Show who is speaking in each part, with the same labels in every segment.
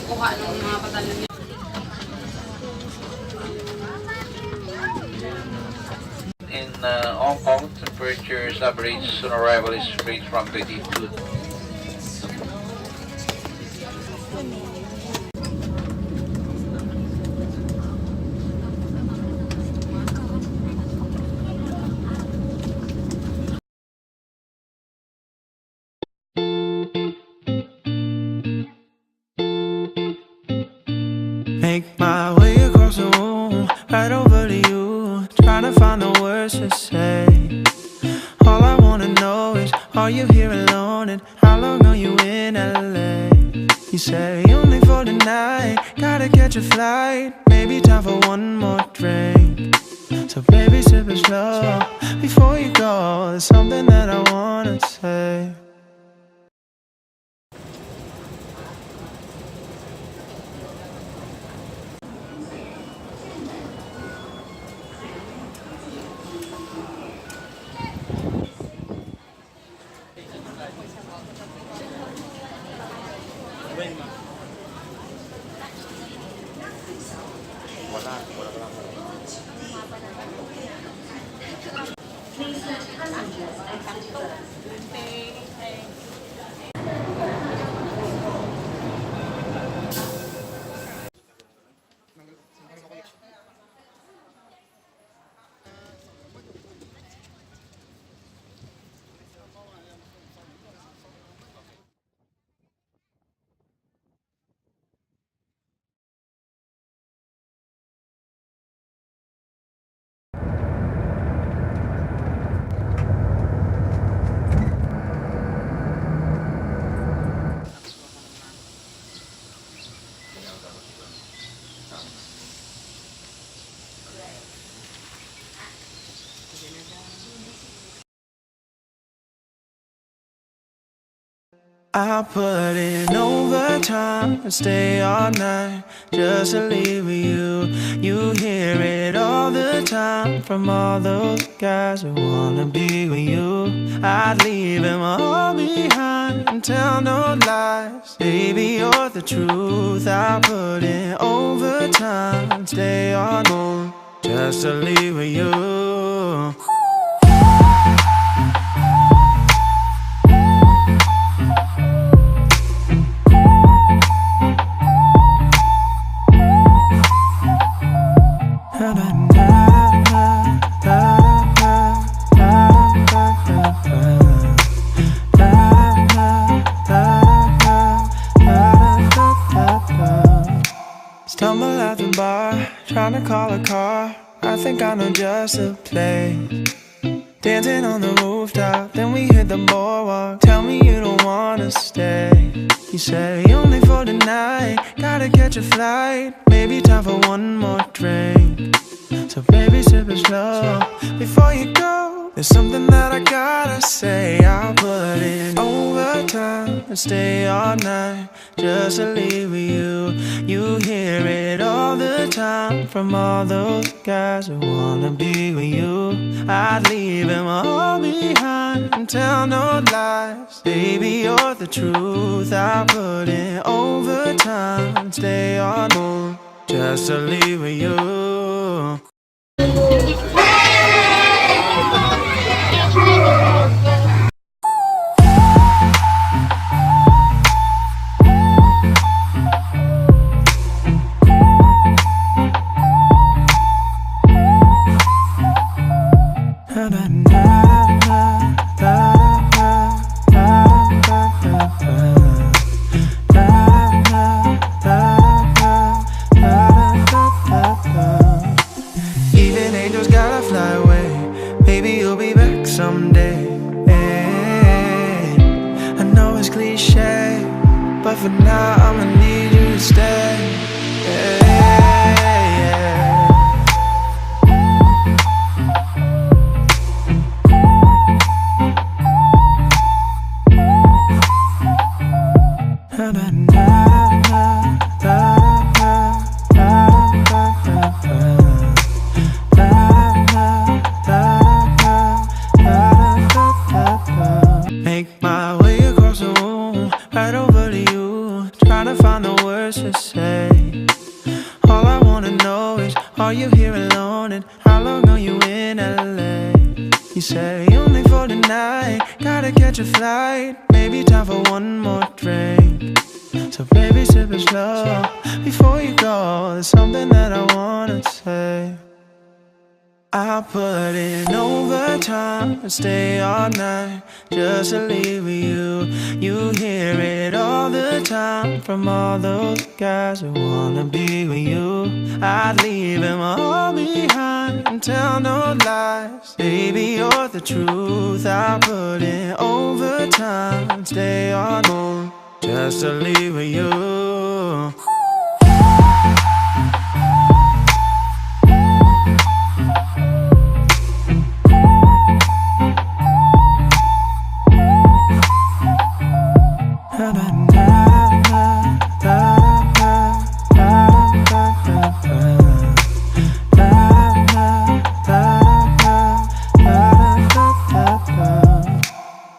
Speaker 1: kuha ng mga patalon niya.
Speaker 2: In Hong Kong, temperatures average on arrival is range from 22.
Speaker 3: Make my way across the room, right over to you, trying to find the words to say. All I wanna know is, are you here alone, and how long are you in LA? You say only for tonight, gotta catch a flight, maybe time for one more drink. So baby, sip it slow, before you go, there's something that I wanna say. I put in overtime and stay all night just to leave with you. You hear it all the time from all those guys who wanna be with you. I'd leave them all behind and tell no lies. Baby, you're the truth. I put in overtime and stay all night just to leave with you. Stumble at the bar, trying to call a car. I think I know just the place. Dancing on the rooftop, then we hit the boardwalk. Tell me you don't wanna stay. You say only for tonight, gotta catch a flight, maybe time for one more drink. So baby, sip it slow, before you go, there's something that I gotta say. I'll put in overtime and stay all night just to leave with you. You hear it all the time from all those guys who wanna be with you. I'd leave them all behind and tell no lies. Baby, you're the truth. I put in overtime and stay all night just to leave with you. Even angels gotta fly away. Maybe you'll be back someday. Hey, I know it's cliche, but for now I'ma need you to stay. Hey, make my way across the room, right over to you, trying to find tonight. Gotta catch a flight, maybe time for one more drink. So baby, sip it slow. Before you go, there's something that I wanna say. I put in overtime and stay all night just to leave with you. You hear it all the time from all those guys who wanna be with you. I'd leave them all behind and tell no lies. Baby, you're the truth. I put in overtime and stay all night just to leave with you.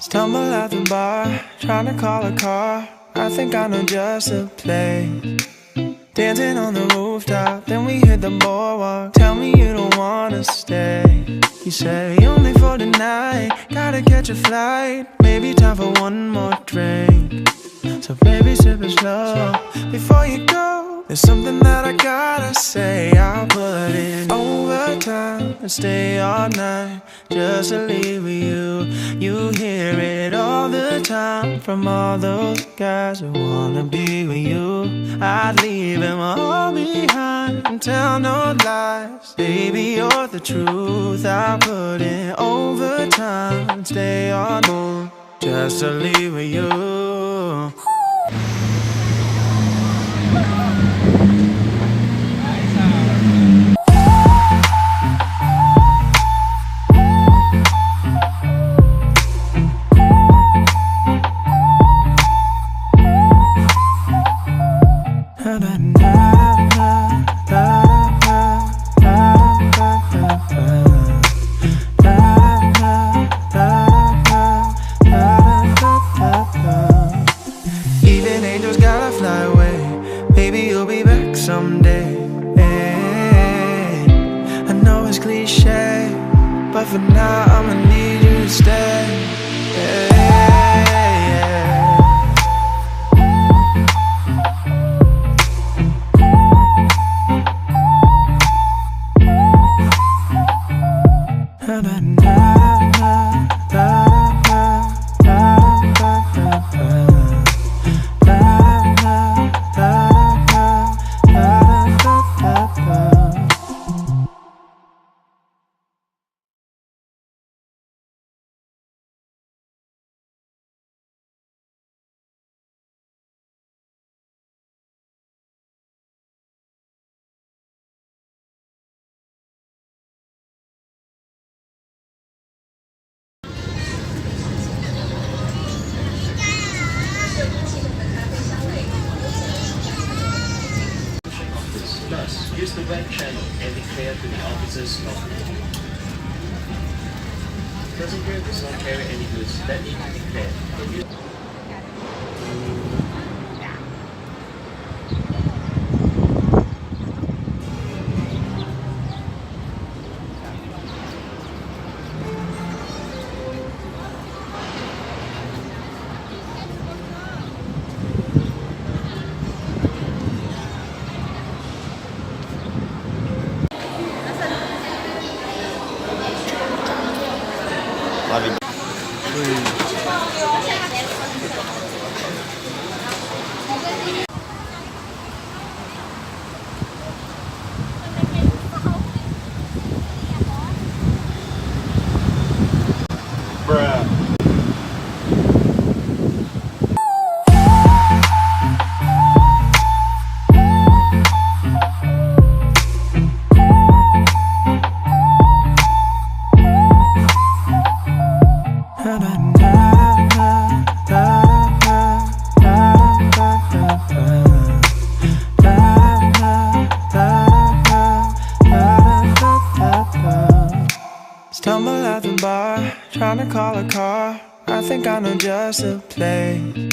Speaker 3: Stumble at the bar, trying to call a car. I think I know just a place. Dancing on the rooftop, then we hit the boardwalk. Tell me you don't wanna stay. You say only for tonight. Gotta catch a flight, maybe time for one more drink. So baby, sip it slow. Before you go, there's something that I gotta say. I'll put in overtime and stay all night just to leave with you. You hear it all the time from all those guys who wanna be with you. I'd leave them all behind and tell no lies. Baby, you're the truth. I put in overtime and stay all night just to leave with you. Even angels gotta fly away. Maybe you'll be back someday. Hey, I know it's cliche, but for now I'ma need you to stay. Hey,
Speaker 1: Plus, use the web channel and declare to the officers of passenger does not carry any goods that need to declare.
Speaker 3: Stumble at the bar, trying to call a car. I think I know just a place.